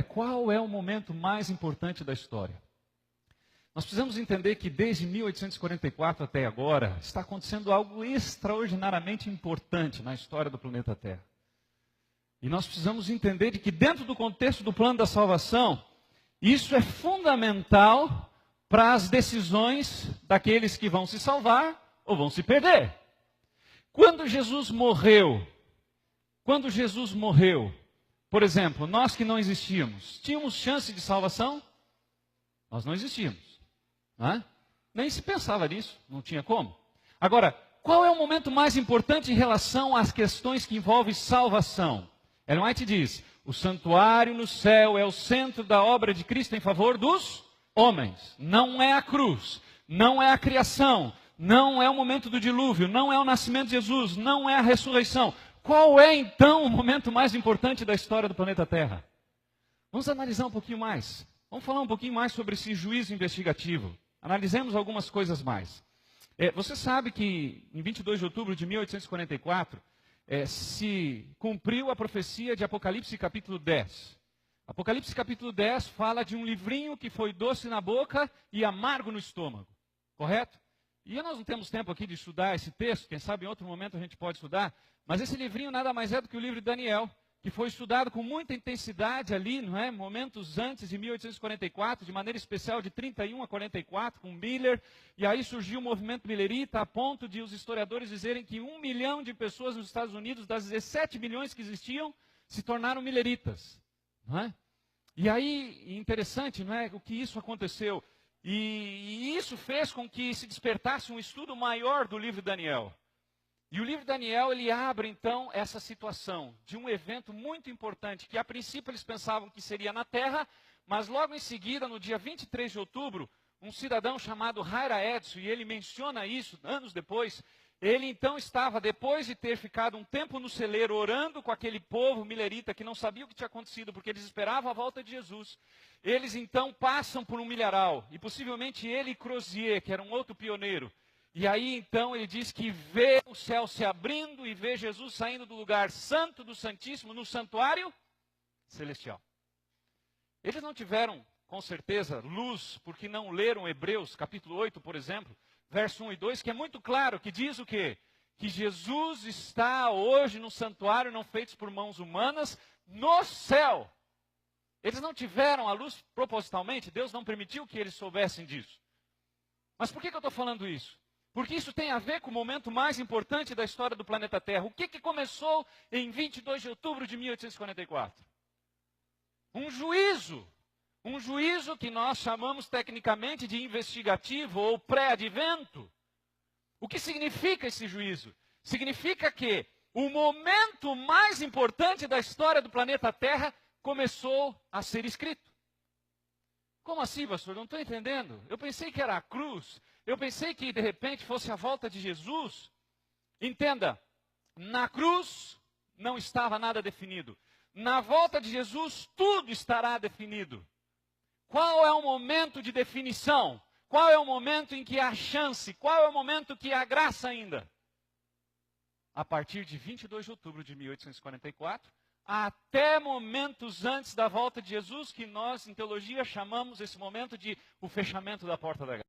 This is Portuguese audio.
Qual é o momento mais importante da história? Nós precisamos entender que desde 1844 até agora está acontecendo algo extraordinariamente importante na história do planeta Terra. E nós precisamos entender de que dentro do contexto do plano da salvação, isso é fundamental para as decisões daqueles que vão se salvar ou vão se perder. Quando Jesus morreu, por exemplo, nós que não existíamos, tínhamos chance de salvação? Nós não existíamos. Não é? Nem se pensava nisso, não tinha como. Agora, qual é o momento mais importante em relação às questões que envolvem salvação? Ellen White diz, o santuário no céu é o centro da obra de Cristo em favor dos homens. Não é a cruz, não é a criação, não é o momento do dilúvio, não é o nascimento de Jesus, não é a ressurreição. Qual é então o momento mais importante da história do planeta Terra? Vamos analisar um pouquinho mais. Vamos falar um pouquinho mais sobre esse juízo investigativo. Analisemos algumas coisas mais. Você sabe que em 22 de outubro de 1844 se cumpriu a profecia de Apocalipse capítulo 10. Apocalipse capítulo 10 fala de um livrinho que foi doce na boca e amargo no estômago. Correto? E nós não temos tempo aqui de estudar esse texto, quem sabe em outro momento a gente pode estudar, mas esse livrinho nada mais é do que o livro de Daniel, que foi estudado com muita intensidade ali, não é? Momentos antes de 1844, de maneira especial de 31 a 44, com Miller, e aí surgiu o movimento millerita, a ponto de os historiadores dizerem que 1 milhão de pessoas nos Estados Unidos, das 17 milhões que existiam, se tornaram milleritas, não é? E aí, interessante, não é? O que isso aconteceu, e isso fez com que se despertasse um estudo maior do livro de Daniel. E o livro de Daniel, ele abre então essa situação de um evento muito importante, que a princípio eles pensavam que seria na Terra, mas logo em seguida, no dia 23 de outubro, um cidadão chamado Hira Edson, e ele menciona isso anos depois, ele então estava, depois de ter ficado um tempo no celeiro, orando com aquele povo millerita que não sabia o que tinha acontecido, porque eles esperavam a volta de Jesus. Eles então passam por um milharal, e possivelmente ele e Crozier, que era um outro pioneiro, e aí então ele diz que vê o céu se abrindo e vê Jesus saindo do lugar santo do Santíssimo no santuário celestial. Eles não tiveram, com certeza, luz, porque não leram Hebreus, capítulo 8, por exemplo, verso 1 e 2, que é muito claro, que diz o quê? Que Jesus está hoje no santuário, não feito por mãos humanas, no céu. Eles não tiveram a luz propositalmente, Deus não permitiu que eles soubessem disso. Mas por que eu estou falando isso? Porque isso tem a ver com o momento mais importante da história do planeta Terra. O que começou em 22 de outubro de 1844? Um juízo que nós chamamos tecnicamente de investigativo ou pré-advento. O que significa esse juízo? Significa que o momento mais importante da história do planeta Terra começou a ser escrito. Como assim, pastor? Não estou entendendo. Eu pensei que era a cruz. Eu pensei que, de repente, fosse a volta de Jesus. Entenda, na cruz não estava nada definido. Na volta de Jesus, tudo estará definido. Qual é o momento de definição? Qual é o momento em que há chance? Qual é o momento que há graça ainda? A partir de 22 de outubro de 1844, até momentos antes da volta de Jesus, que nós, em teologia, chamamos esse momento de o fechamento da porta da graça.